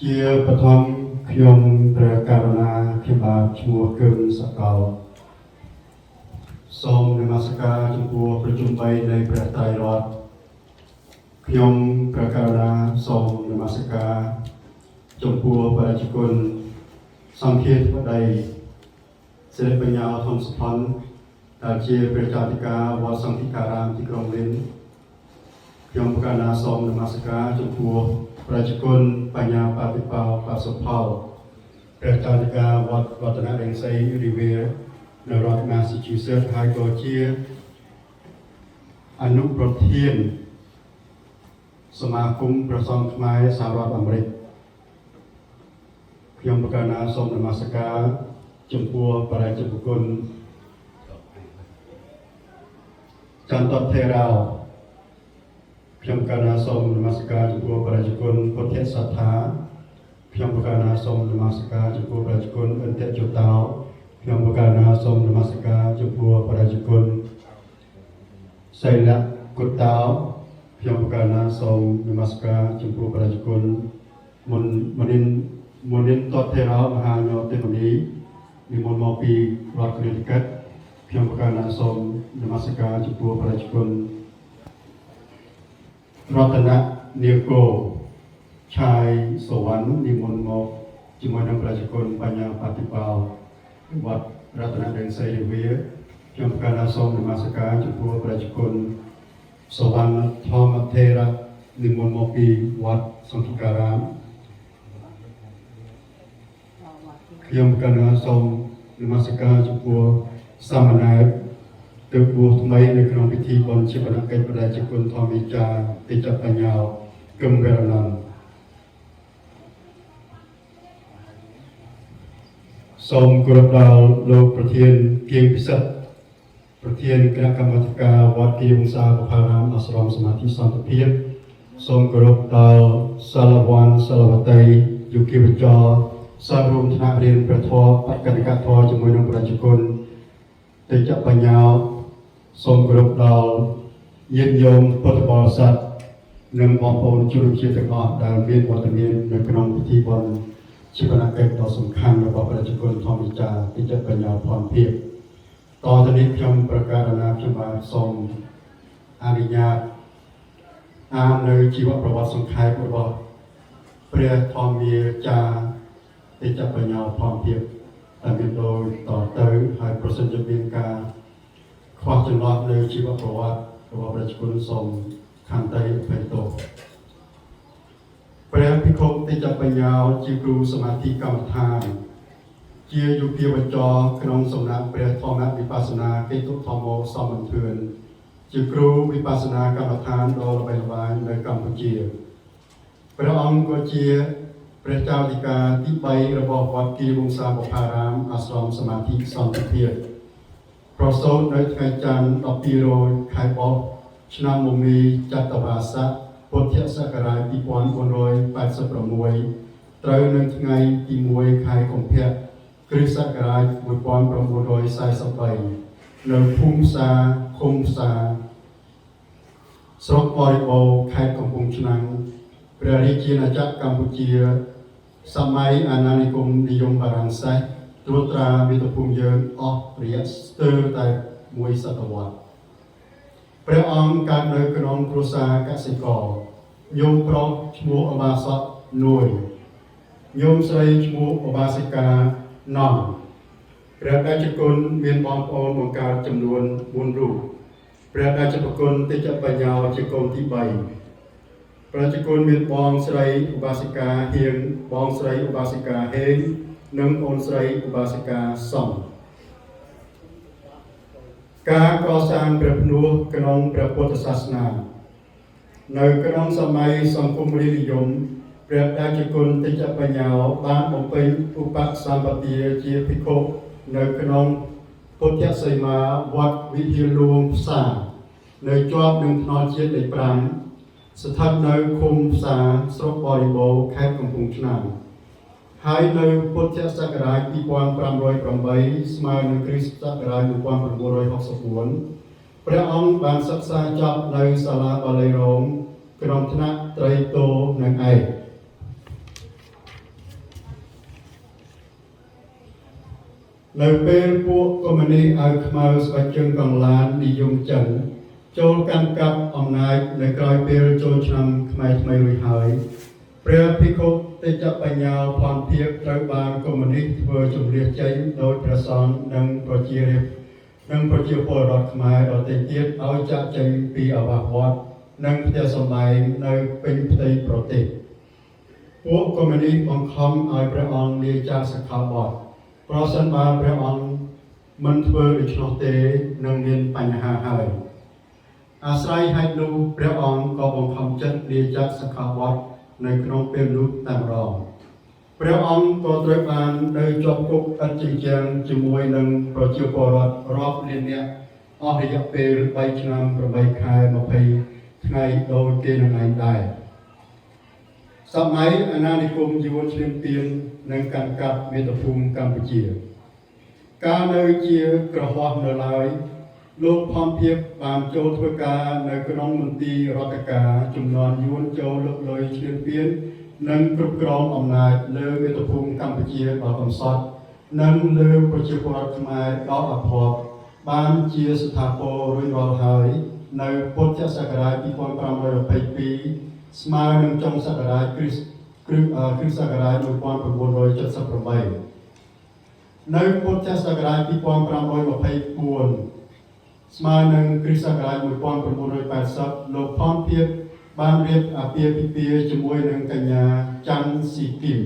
ជាបឋមខ្ញុំព្រះករុណាខ្ញុំបាទឈ្មោះគឹមសកលសូមនមស្ការចំពោះប្រជុំ3នៃព្រះត្រៃរតន៍ខ្ញុំព្រះករុណាសូមនមស្ការចំពោះបរិជ្ជគុណសង្ឃាធិបតីសិរិបញ្ញាធម្មសុផាន់ដែលជាព្រះចៅអធិការវត្តសង្ឃិការាមទីក្រុងលិនខ្ញុំព្រះករុណាសូមនមស្ការចំពោះព្រះជគុណបញ្ញាបតិបោបសុផលព្រះចៅអធិការវត្តរតនរង្សីរីវៀនៅរដ្ឋ Massachusetts ហើយក៏ជាអនុប្រធានសមាគមព្រះសង្ឃខ្មែរសហរដ្ឋអាមេរិកខ្ញុំព្រះករុណាសូមនមស្ការចំពោះបរិជ្ជគុណចន្ទថេរោខ្ញុំកណាសូមនមស្ការចំពោះបរិជ្ជគុណពុទ្ធសត្ថាខ្ញុំកណាសូមនមស្ការចំពោះបរិជ្ជគុណអន្តជតោខ្ញុំកណាសូមនមស្ការចំពោះបរិជ្ជគុណសីលគុតោខ្ញុំកណាសូមនមស្ការចំពោះបរិជ្ជគុណមុនិនតថេរោមហាញោទេមនីនិមន្តមកពីរដ្ឋគ្រីតិកតខ្ញុំកណាសូមនមស្ការចំពោះបរិជ្ជគុណរតននាគោឆាយសវណ្ណនិមន្តមកជាមួយនឹងប្រជាជនបញ្ញាបតិបោវត្តរតនរង្សីរីវៀខ្ញុំកណាសូមនមស្ការចំពោះប្រជាជនសវណ្ណធម្មថេរៈនិមន្តមកពីវត្តសង្ឃិការាមខ្ញុំកណាសូមនមស្ការចំពោះសាមណេរទើបបួសថ្មីនៅក្នុងពិធីបុណ្យជាបណកិច្ចព្រះរាជគុណធម្មវិចារទេចបញ្ញាគឹមវរណនសូមគោរពដល់លោកប្រធានគៀងពិសិដ្ឋប្រធានគណៈកម្មាធិការវត្តគៀវង្សាបុប្ផារាមអាស្រមសមាធិសន្តិភាពសូមគោរពដល់សាលវ័នសាលវតីយុគិវចរសាមរួមថ្នាក់រៀនព្រះធម៌បកតិកធម៌ជាមួយនឹងប្រជាជនទេចបញ្ញាសូមគោរពដល់ញាតិញោមពុទ្ធបរិស័ទនិងបងប្អូនជនជាតិទាំងអស់ដែលមានវត្តមាននៅក្នុងពិធីបុណ្យជាបណកិច្ចដ៏សំខាន់របស់ប្រជាជនធម្មវិចារទីចិត្តបញ្ញាភ័ណ្ឌភាពតទៅនេះខ្ញុំប្រកាសណាខ្ញុំបាទសូមអនុញ្ញាតអាននៅជីវប្រវត្តិសង្ខេបរបស់ព្រះធម្មវិចារទីចិត្តបញ្ញាភ័ណ្ឌភាពតែមានដោយតទៅហើយប្រសិនជាមានការខ្វះចន្លោះនៅជីវប្រវត្តិរបស់ប្រជាជនសូមខន្តីអភ័យទោសព្រះភិក្ខុទេចបញ្ញាជាគ្រូសមាធិកម្មដ្ឋានជាយុគិវចរក្នុងសំណាក់ព្រះធម្មវិបស្សនាកេតុធម្មោសមន្ទឿនជាគ្រូវិបស្សនាកម្មដ្ឋានដ៏ល្បីល្បាញនៅកម្ពុជាព្រះអង្គក៏ជាព្រះចៅអធិការទី3របស់វត្តគៀវង្សាបុប្ផារាមអាស្រមសមាធិសន្តិភាពប្រសូតនៅថ្ងៃច័ន្ទ12រោចខែបោះឆ្នាំមមីចតវាស័កពុទ្ធសករាជ2486ត្រូវនៅថ្ងៃទី1ខែកុម្ភៈគ្រិស្តសករាជ1943នៅភូមិផ្សារឃុំផ្សារស្រុកបរិបូរខេត្តកំពង់ឆ្នាំងព្រះរាជាណាចក្រកម្ពុជាសម័យអាណានិគមនិយមបារាំងសែសត្រួតត្រាមាតុភូមិយើងអស់រយៈស្ទើរតែ1សតវត្សរ៍ព្រះអង្គកើតនៅក្នុងគ្រួសារកសិករញោមប្រុសឈ្មោះឧបាសកនួយញោមស្រីឈ្មោះឧបាសិកាណំព្រះតេជគុណមានបងប្អូនបង្កើតចំនួន4រូបព្រះតេជគុណទេចបញ្ញាជាកូនទី3ព្រះតេជគុណមានបងស្រីឧបាសិកាហៀងបងស្រីឧបាសិកាហេងនិងអូនស្រីឧបាសិកាសំការកសាងព្រះភ្នោះក្នុងព្រះពុទ្ធសាសនានៅក្នុងសម័យសង្គមរាស្ត្រនិយមព្រះតេជគុណទេចបញ្ញាបានបំពេញឧបសម្បទាជាភិក្ខុនៅក្នុងពុទ្ធសីមាវត្តវិហារលួងផ្សារនៅជាប់នឹងថ្នល់ជាតិលេខ5ស្ថិតនៅឃុំផ្សារស្រុកបរិបូរខេត្តកំពង់ឆ្នាំងហើយនៅពុទ្ធសករាជ2508ស្មើនឹងគ្រិស្តសករាជ1964ព្រះអង្គបានសិក្សាចប់នៅសាលាបាលីរោមក្នុងថ្នាក់ត្រីតូនិងឯក នៅពេលពួកកុម្មុយនីសឲ្យខ្មៅស្បែកជើងកង្លាននិយមចិនចូលកាន់កាប់អំណាចនៅក្រោយពេលចូលឆ្នាំខ្មែរថ្មីរួចហើយព្រះភិក្ខុទេចបញ្ញាផនភាពត្រូវបានកុម្មុយនីសធ្វើជំនះចេញដោយព្រះសង្ឃនិងប្រជាពលរដ្ឋខ្មែរដទៃទៀតឲ្យចាក់ចេញពីអាវាសវត្តនិងផ្ទះសម្បែងនៅពេញផ្ទៃប្រទេសពួកកុម្មុយនីសបង្ខំឲ្យព្រះអង្គលាចាកសិក្ខាបទប្រសិនបើព្រះអង្គមិនធ្វើដូច្នោះទេនឹងមានបញ្ហាហើយអាស្រ័យហេតុនោះព្រះអង្គក៏បង្ខំចិត្តលាចាកសិក្ខាបទនៅក្នុងពេលនោះតែម្ដងព្រះអង្គក៏ត្រូវបាននៅជាប់គុកឥតជញ្ជាំងជាមួយនឹងប្រជាពលរដ្ឋរាប់លាននាក់អស់រយៈពេល3ឆ្នាំ8ខែ20ថ្ងៃដោយគេនឹងឯងដែរសម័យអាណានិគមយួនឈ្លានពាននិងកាន់កាប់មាតុភូមិកម្ពុជាកាលនៅជាក្រហមនៅឡើយលោកផនភាពបានចូលធ្វើការនៅក្នុងមន្ទីររដ្ឋការជំនាន់យួនចូលលើកលុយឈ្លានពាននិងគ្រប់គ្រងអំណាចលើមាតុភូមិកម្ពុជាដ៏កំសត់និងលើប្រជាពលរដ្ឋខ្មែរដ៏អភ័ព្វបានជាស្ថាពររួចរាល់ហើយនៅពុទ្ធសករាជ2522ស្មើនឹងចុងសករាជគ្រិស្តសករាជ1978នៅពុទ្ធសករាជ2524ស្មើនឹងគ្រិស្តសករាជ1980លោកផនភាពបានរៀបអាពាហ៍ពិពាហ៍ជាមួយនឹងកញ្ញាច័ន្ទស៊ីគីម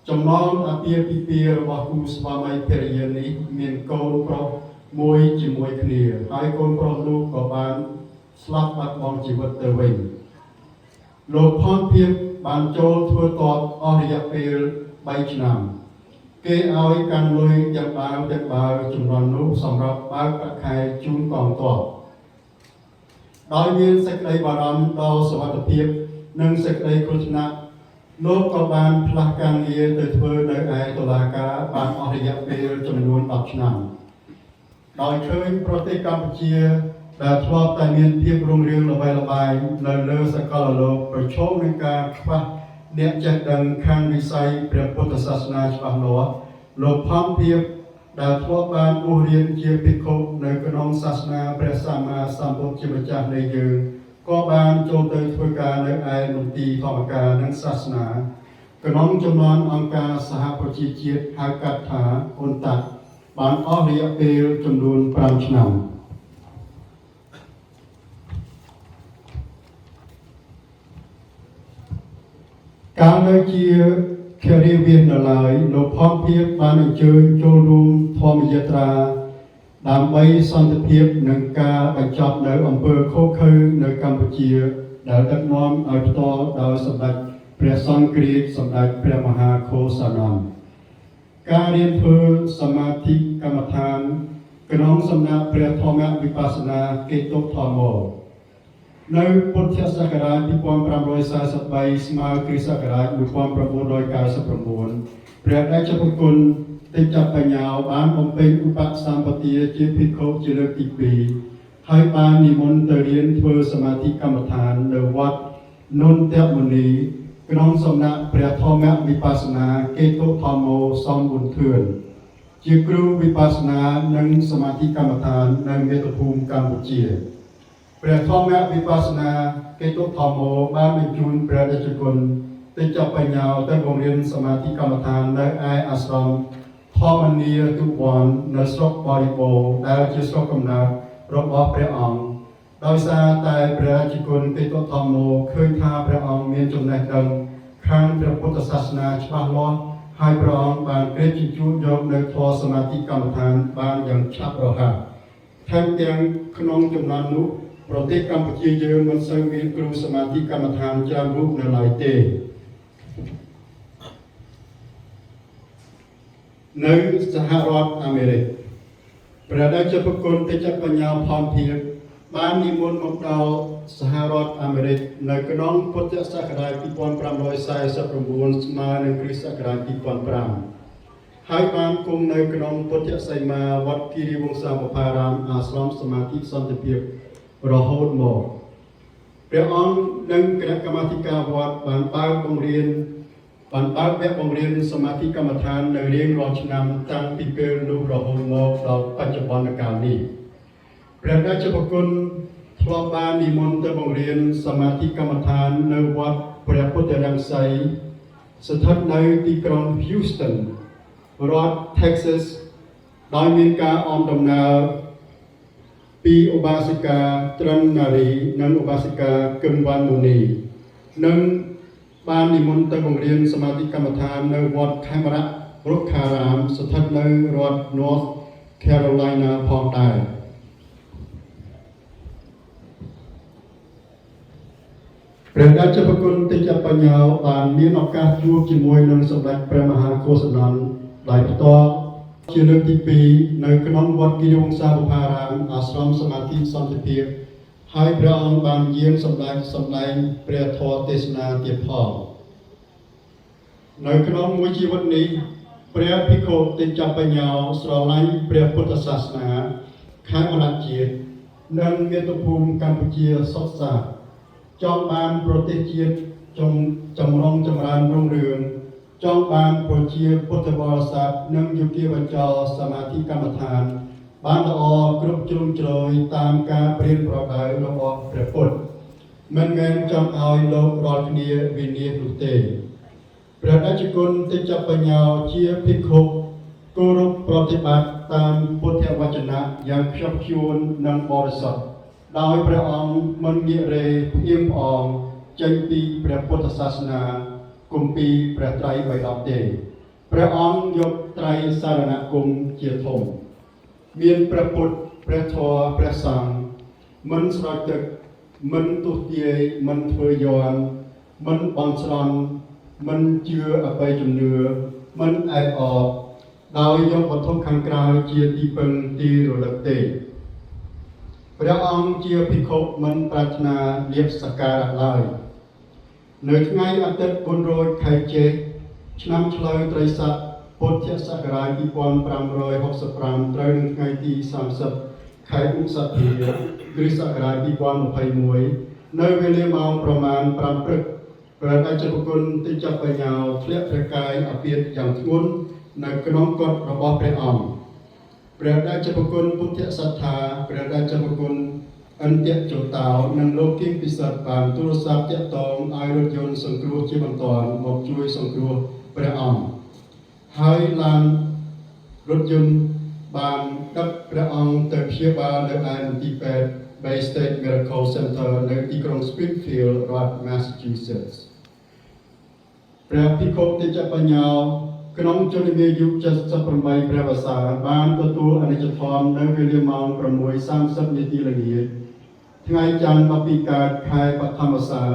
ចំណងអាពាហ៍ពិពាហ៍របស់គូស្វាមីភរិយានេះមានកូនប្រុសមួយជាមួយគ្នាហើយកូនប្រុសនោះក៏បានស្លាប់បាត់បង់ជីវិតទៅវិញលោកផនភាពបានចូលធ្វើតបអស់រយៈពេល3ឆ្នាំគេឲ្យកាន់លុយទាំងបាវចំនួននោះសម្រាប់បើកប្រាក់ខែជូនកងទ័ពដោយមានសេចក្តីបារម្ភដល់សុវត្ថិភាពនិងសេចក្តីគ្រោះថ្នាក់លោកក៏បានផ្លាស់ការងារទៅធ្វើនៅឯតុលាការបានអស់រយៈពេលចំនួន10ឆ្នាំដោយឃើញប្រទេសកម្ពុជាដែលធ្លាប់តែមានភាពរុងរឿងល្បីល្បាញនៅលើសកលលោកប្រឈមនឹងការខ្វះអ្នកចេះដឹងខាងវិស័យព្រះពុទ្ធសាសនាច្បាស់លាស់លោកផនភាពដែលធ្លាប់បានបួសរៀនជាភិក្ខុនៅក្នុងសាសនាព្រះសម្មាសម្ពុទ្ធជាម្ចាស់នៃយើងក៏បានចូលទៅធ្វើការនៅឯមន្ទីរធម្មការនិងសាសនាក្នុងចំណោមអង្គការសហប្រជាជាតិហៅកាត់ថាអ៊ុនតាក់បានអស់រយៈពេលចំនួន5ឆ្នាំកាលនៅជាខេរីវិននៅឡើយលោកផនភាពបានអញ្ជើញចូលរួមធម្មយាត្រាដើម្បីសន្តិភាពនិងការបញ្ចប់នៅអំពើឃោរឃៅនៅកម្ពុជាដែលដឹកនាំឲ្យផ្ទាល់ដោយសម្ដេចព្រះសង្ឃគ្រាសសម្ដេចព្រះមហាឃោសានន្ទការរៀនធ្វើសមាធិកម្មដ្ឋានក្នុងសំណាក់ព្រះធម្មវិបស្សនាកេតុធម្មនៅពុទ្ធសករាជ2543ស្មើគ្រិស្តសករាជ1999ព្រះតេជគុណទេចបញ្ញាបានបំពេញឧបសម្បទាជាភិក្ខុជាលើកទី2ហើយបាននិមន្តទៅរៀនធ្វើសមាធិកម្មដ្ឋាននៅវត្តនន្តមុនីក្នុងសំណាក់ព្រះធម្មវិបស្សនាកេតុធម្មសំប៊ុនធឿនជាគ្រូវិបស្សនានិងសមាធិកម្មដ្ឋាននៅមាតុភូមិកម្ពុជាព្រះធម្មវិបស្សនាកេតុធម្មបានបញ្ជូនព្រះតេជគុណទេចបញ្ញាទៅបង្រៀនសមាធិកម្មដ្ឋាននៅឯអាស្រមធម្មនីទុវ័ននៅស្រុកបរិបូរដែលជាស្រុកកំណើតរបស់ព្រះអង្គដោយសារតែព្រះតេជគុណកេតុធម្មឃើញថាព្រះអង្គមានចំណេះដឹងខាងព្រះពុទ្ធសាសនាច្បាស់លាស់ហើយព្រះអង្គបានក្រេបជញ្ជូនយកនៅធម៌សមាធិកម្មដ្ឋានបានយ៉ាងឆាប់រហ័សថែមទាំងក្នុងចំណោមនោះប្រទេសកម្ពុជាយើងមិនសូវមានគ្រូសមាធិកម្មដ្ឋានច្រើនរូបនៅឡើយទេនៅសហរដ្ឋអាមេរិកព្រះតេជគុណទេចបញ្ញាផនភាពបាននិមន្តមកដល់សហរដ្ឋអាមេរិកនៅក្នុងពុទ្ធសករាជ2549ស្មើនឹងគ្រិស្តសករាជ2005ហើយបានគង់នៅក្នុងពុទ្ធសីមាវត្តគិរីវង្សាបុប្ផារាមអាស្រមសមាធិសន្តិភាពរហូតមកព្រះអង្គនិងគណៈកម្មាធិការវត្តបានបើកបង្រៀន បានបើកវគ្គបង្រៀនសមាធិកម្មដ្ឋាននៅរៀងរាល់ឆ្នាំតាំងពីពេលនោះរហូតមកដល់បច្ចុប្បន្នកាលនេះព្រះរាជប្រគុណធ្លាប់បាននិមន្តទៅបង្រៀនសមាធិកម្មដ្ឋាននៅវត្តព្រះពុទ្ធរាំងសីស្ថិតនៅទីក្រុង Houston រដ្ឋ Texas ដោយមានការអមដំណើរពីឧបាសិកាត្រឹមនារីនិងឧបាសិកាគឹមវណ្ណមុនីនិងបាននិមន្តទៅបង្រៀនសមាធិកម្មដ្ឋាននៅវត្តខេមរៈរុក្ខារាមស្ថិតនៅរដ្ឋ North Carolina ផងដែរព្រះរាជប្រគុណទេជបញ្ញោបានមានឱកាសជួបជាមួយនឹងសម្ដេចព្រះមហាកុសនន្ទដោយផ្ទាល់ជាលើកទី2នៅក្នុងវត្តគិរីវង្សាបុប្ផារាមអាស្រមសមាធិសន្តិភាពហើយព្រះអង្គបានយាងសម្ដែងព្រះធម៌ទេសនាទៀតផងនៅក្នុងមួយជីវិតនេះព្រះភិក្ខុទេជបញ្ញោស្រឡាញ់ព្រះពុទ្ធសាសនាខាងអន្តរជាតិនិងមាតុភូមិកម្ពុជាសុខសាន្តចង់បានប្រទេសជាតិចម្រុងចម្រើនរុងរឿងចង់បានប្រជាពុទ្ធបរិស័ទនិងយុគបញ្ចលសមាធិកម្មដ្ឋានបានល្អគ្រប់ជ្រុងជ្រោយតាមការព្រានប្រដៅរបស់ព្រះពុទ្ធមិនមែនចង់ឲ្យលោករាល់គ្នាវិនាសនោះទេព្រះរាជគុណទេជបញ្ញោជាភិក្ខុគោរពប្រតិបត្តិតាមពុទ្ធវចនៈយ៉ាងខ្ជាប់ខ្ជួននិងបរិសុទ្ធដោយព្រះអង្គមិនងាករេផ្អៀងផ្អងចេញពីព្រះពុទ្ធសាសនាគម្ពីរព្រះត្រៃបិដកទេព្រះអង្គយកត្រៃសរណគមជាធំមានព្រះពុទ្ធព្រះធម៌ព្រះសង្ឃមិនស្រោចទឹកមិនទុះទាយមិនធ្វើយន់មិនបន់ស្រន់មិនជឿអបិយជំនឿមិនអែបអបដោយយកវត្ថុខាងក្រៅជាទីពឹងទីរលឹកទេព្រះអង្គជាភិក្ខុមិនប្រាថ្នាលៀបសក្ការៈឡើយនៅថ្ងៃអាទិត្យ4រោចខែចេសឆ្នាំឆ្លូវត្រីស័កពុទ្ធសករាជ2565ត្រូវនឹងថ្ងៃទី30ខែឧសភាគ្រិស្តសករាជ2021នៅវេលាម៉ោងប្រមាណ5ព្រឹកព្រះរាជប្រគុណទេជបញ្ញោធ្លាក់ព្រះកាយអាពាហ៍យ៉ាងធ្ងន់នៅក្នុងកុដិរបស់ព្រះអង្គព្រះរាជប្រគុណពុទ្ធសត្ថាព្រះរាជប្រគុណអន្ទចោតោនិងលោកគៀងពិសិដ្ឋបានទូរស័ព្ទទាក់ទងឲ្យរថយន្តសង្គ្រោះជាបន្ទាន់មកជួយសង្គ្រោះព្រះអង្គហើយឡានរថយន្តបានដឹកព្រះអង្គទៅព្យាបាលនៅឯមន្ទីរពេទ្យ Bay State Medical Center នៅទីក្រុង Springfield រដ្ឋ Massachusetts ព្រះភិក្ខុទេជបញ្ញោក្នុងជន្មាយុ78ព្រះវស្សាបានទទួលអនិច្ចធម៌នៅវេលាម៉ោង 6:30 នាទីល្ងាចថ្ងៃច័ន្ទ12កើតខែបឋមសាទ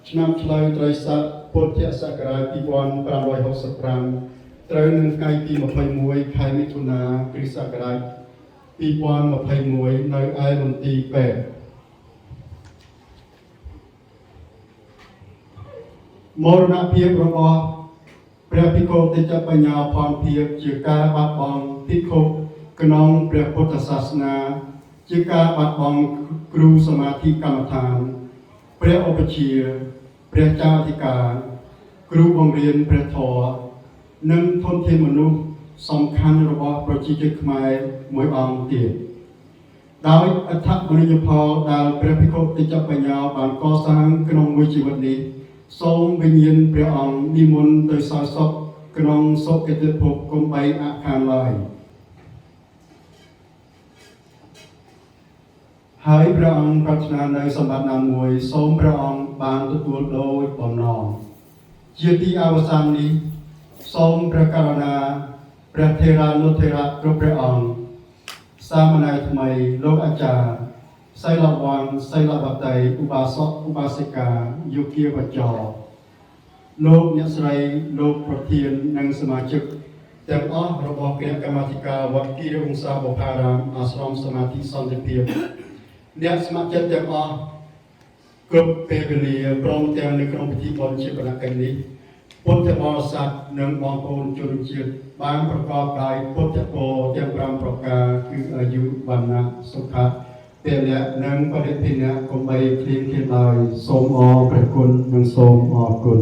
ឆ្នាំឆ្លូវត្រីស័កពុទ្ធសករាជ2565ត្រូវនឹងថ្ងៃទី21ខែមិថុនាគ្រិស្តសករាជ2021នៅឯមន្ទីរពេទ្យមរណភាពរបស់ព្រះភិក្ខុទេជបញ្ញោផនភាពជាការបាត់បង់ភិក្ខុក្នុងព្រះពុទ្ធសាសនាជាការបាត់បង់គ្រូសមាធិកម្មដ្ឋានព្រះឧបជាព្រះចៅអធិការគ្រូបង្រៀនព្រះធម៌និងធនធានមនុស្សសំខាន់របស់ប្រជាជនខ្មែរមួយអង្គទៀតដោយអត្ថប្រយោជន៍ផលដែលព្រះភិក្ខុទេជបញ្ញោបានកសាងក្នុងមួយជីវិតនេះសូមវិញ្ញាណព្រះអង្គនិមន្តទៅសោយសុខក្នុងសុគតិភពកុំបីអខានឡើយហើយព្រះអង្គប្រាថ្នានៅសម្បត្តិណាមួយសូមព្រះអង្គបានទទួលដោយបំណងជាទីអវសាននេះសូមព្រះករុណាព្រះថេរានុថេរៈគ្រប់ព្រះអង្គសាមណេរថ្មីលោកអាចារ្យសីលវ័នសីលវតីឧបាសកឧបាសិកាយុគវចរលោកអ្នកស្រីលោកប្រធាននិងសមាជិកទាំងអស់របស់គណៈកម្មាធិការវត្តគិរីវង្សាបុប្ផារាមអាស្រមសមាធិសន្តិភាពអ្នកស្ម័គ្រចិត្តទាំងអស់គ្រប់ពេលវេលាព្រមទាំងនៅក្នុងពិធីបុណ្យជាបណកិច្ចនេះពុទ្ធបរិស័ទនិងបងប្អូនជនជាតិបានប្រកបដោយពុទ្ធពរទាំង5ប្រការគឺអាយុវណ្ណៈសុខៈពលៈនិងបរិភិនៈកុំបីឃ្លៀងឃ្លានឡើយសូមអរព្រះគុណនិងសូមអរគុណ